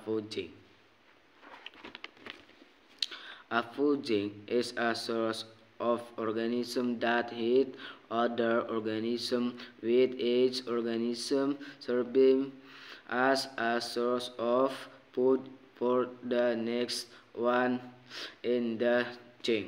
food chain. A food chain is a source of organisms that eat other organisms, with each organism serving as a source of food for the next one in the chain.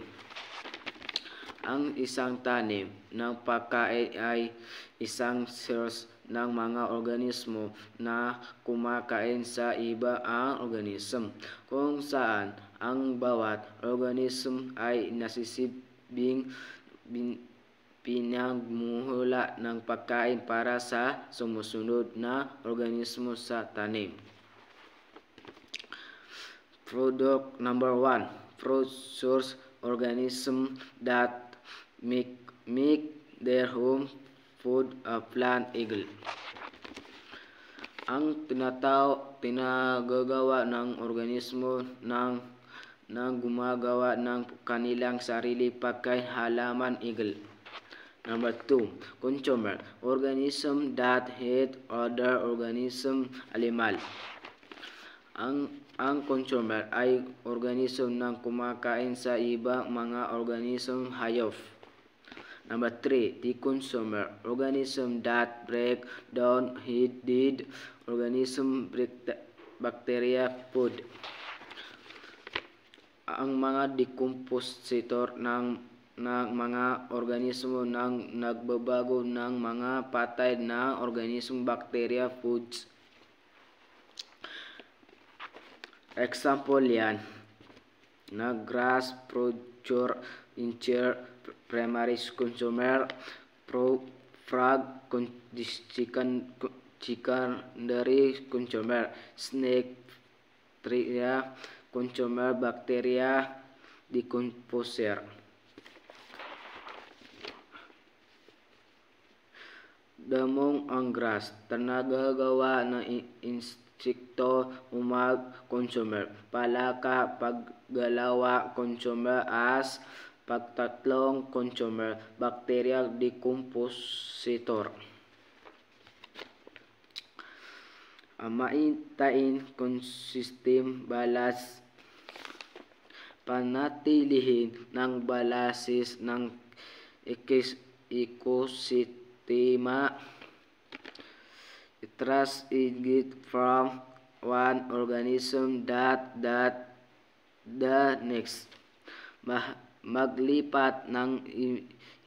Ang isang tanim ng pagkain ay isang source ng mga organismo na kumakain sa iba ang organism, kung saan ang bawat organism ay nasisibing pinagmumula ng pagkain para sa sumusunod na organismo sa tanim. Product number 1. Fruit source organism that make their home food a plant eagle. Ang tinagagawa ng organismo ng gumagawa ng kanilang sarili pagkain halaman eagle. Number 2. Consumer organism that eat other organism animal. Ang consumer ay organism na kumakain sa ibang mga organism hayop. Number 3. The consumer organism that break down dead organism bacteria food. Ang mga decompositor ng mga organismo nang nagbabago ng mga patay na organismo bacteria foods. Example yan na grass producer incher primary consumer frog secondary consumer snake tria consumer bacteria decomposer. Damong ang grass tanagagawa ng insekto consumer palaka paggalawa consumer as pagtatlong consumer bacteria decompositor. Maintain consistent balance panatilihin ng balanses ng ekosistema. Trust it from one organism that the next. Maglipat ng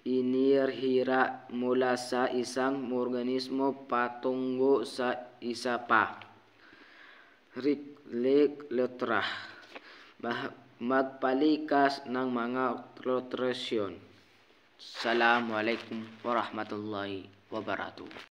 enerhiya mula sa isang organismo patungo sa isa pa. Letra. Magpalikas ng mga nutrasyon. Assalamualaikum warahmatullahi wabarakatuh.